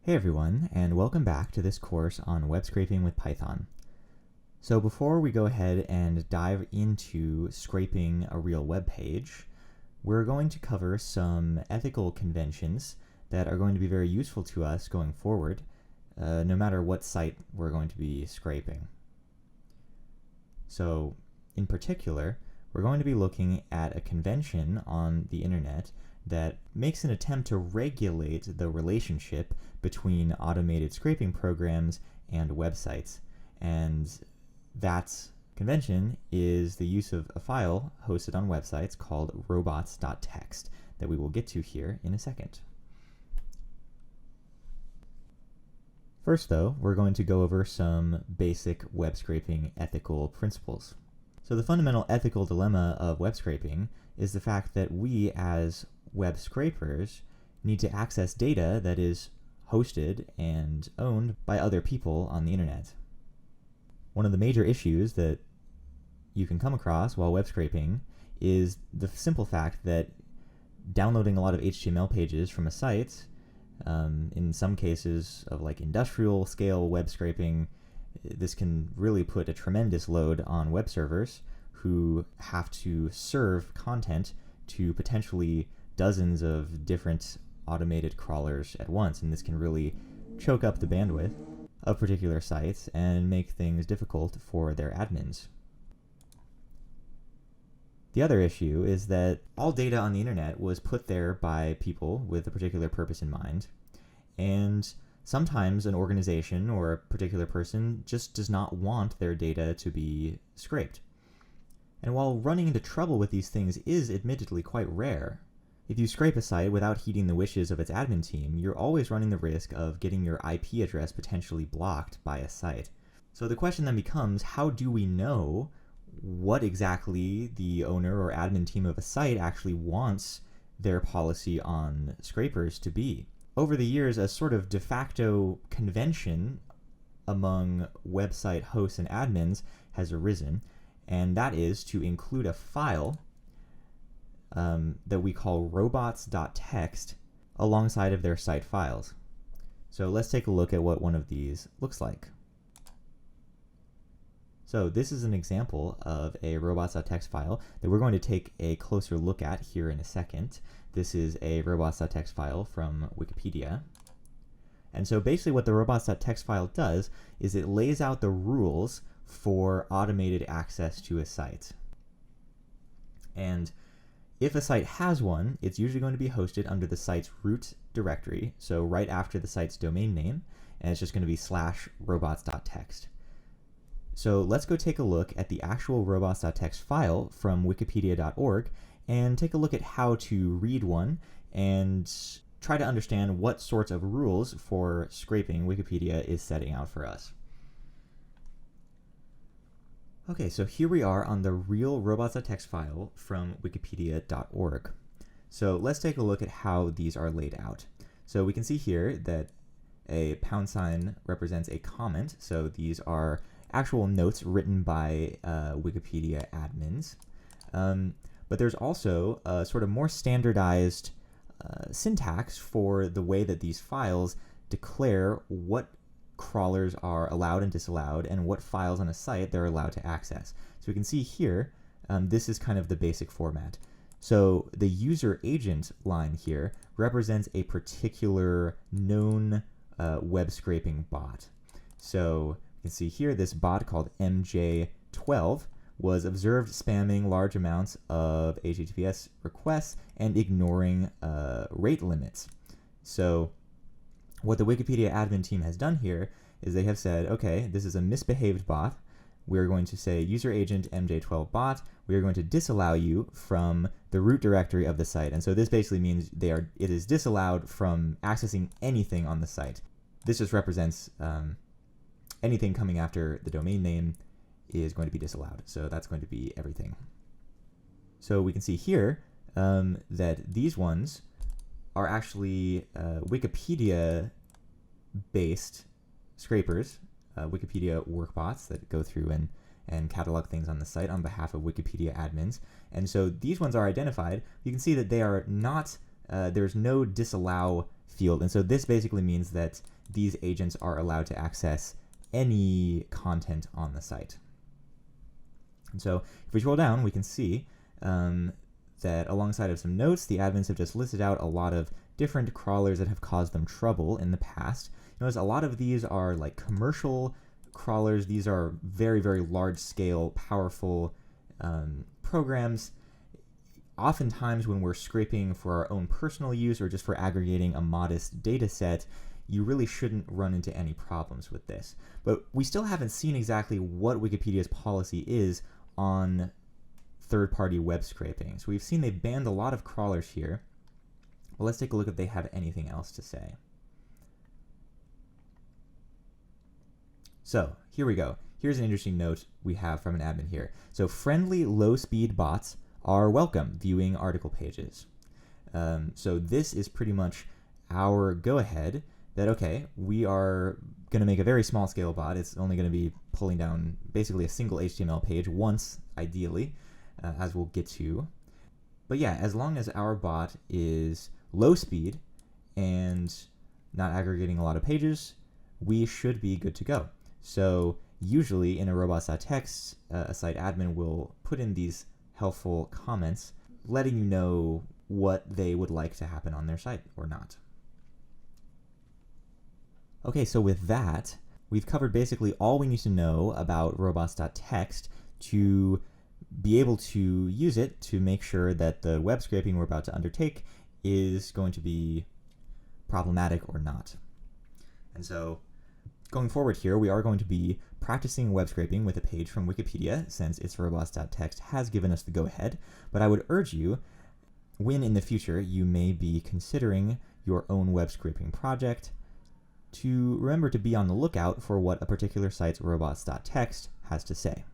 Hey everyone, and welcome back to this course on web scraping with Python. So before we go ahead and dive into scraping a real web page, we're going to cover some ethical conventions that are going to be very useful to us going forward, no matter what site we're going to be scraping. So in particular, we're going to be looking at a convention on the internet that makes an attempt to regulate the relationship between automated scraping programs and websites. And that convention is the use of a file hosted on websites called Robots.txt that we will get to here in a second. First though, we're going to go over some basic web scraping ethical principles. So the fundamental ethical dilemma of web scraping is the fact that we as web scrapers need to access data that is hosted and owned by other people on the internet. One of the major issues that you can come across while web scraping is the simple fact that downloading a lot of HTML pages from a site, in some cases of like industrial scale web scraping, this can really put a tremendous load on web servers who have to serve content to potentially dozens of different automated crawlers at once, and this can really choke up the bandwidth of particular sites and make things difficult for their admins. The other issue is that all data on the internet was put there by people with a particular purpose in mind, and sometimes an organization or a particular person just does not want their data to be scraped. And while running into trouble with these things is admittedly quite rare, if you scrape a site without heeding the wishes of its admin team, you're always running the risk of getting your IP address potentially blocked by a site. So the question then becomes, how do we know what exactly the owner or admin team of a site actually wants their policy on scrapers to be? Over the years, a sort of de facto convention among website hosts and admins has arisen, and that is to include a file that we call robots.txt alongside of their site files. So let's take a look at what one of these looks like. So this is an example of a robots.txt file that we're going to take a closer look at here in a second. This is a robots.txt file from Wikipedia. And so basically what the robots.txt file does is it lays out the rules for automated access to a site. And if a site has one, it's usually going to be hosted under the site's root directory, so right after the site's domain name, and it's just going to be /robots.txt. So let's go take a look at the actual robots.txt file from wikipedia.org and take a look at how to read one and try to understand what sorts of rules for scraping Wikipedia is setting out for us. Okay, so here we are on the real robots.txt file from wikipedia.org. So let's take a look at how these are laid out. So we can see here that a # represents a comment. So these are actual notes written by Wikipedia admins. But there's also a sort of more standardized syntax for the way that these files declare what crawlers are allowed and disallowed and what files on a site they're allowed to access. So we can see here, this is kind of the basic format. So the user agent line here represents a particular known web scraping bot. So you can see here this bot called MJ12 was observed spamming large amounts of HTTPS requests and ignoring rate limits. So what the Wikipedia admin team has done here is they have said, okay, this is a misbehaved bot. We're going to say user agent MJ12 bot. We are going to disallow you from the root directory of the site. And so this basically means it is disallowed from accessing anything on the site. This just represents anything coming after the domain name is going to be disallowed. So that's going to be everything. So we can see here that these ones are actually Wikipedia-based scrapers, Wikipedia workbots that go through and catalog things on the site on behalf of Wikipedia admins. And so these ones are identified. You can see that they are not, there's no disallow field. And so this basically means that these agents are allowed to access any content on the site. And so if we scroll down, we can see that alongside of some notes, the admins have just listed out a lot of different crawlers that have caused them trouble in the past. Notice a lot of these are like commercial crawlers. These are very, very large-scale, powerful programs. Oftentimes when we're scraping for our own personal use or just for aggregating a modest data set, you really shouldn't run into any problems with this. But we still haven't seen exactly what Wikipedia's policy is on third-party web scraping. So we've seen they banned a lot of crawlers here. Well, let's take a look if they have anything else to say. So here we go. Here's an interesting note we have from an admin here. So friendly low-speed bots are welcome viewing article pages. So this is pretty much our go-ahead that, okay, we are going to make a very small-scale bot. It's only going to be pulling down basically a single HTML page once, ideally, as we'll get to. But yeah, as long as our bot is low speed and not aggregating a lot of pages, we should be good to go. So usually in a Robots.txt, a site admin will put in these helpful comments letting you know what they would like to happen on their site or not. Okay, so with that, we've covered basically all we need to know about Robots.txt to be able to use it to make sure that the web scraping we're about to undertake is going to be problematic or not. And so going forward here, we are going to be practicing web scraping with a page from Wikipedia, since it's Robots.txt has given us the go-ahead, but I would urge you, when in the future you may be considering your own web scraping project, to remember to be on the lookout for what a particular site's Robots.txt has to say.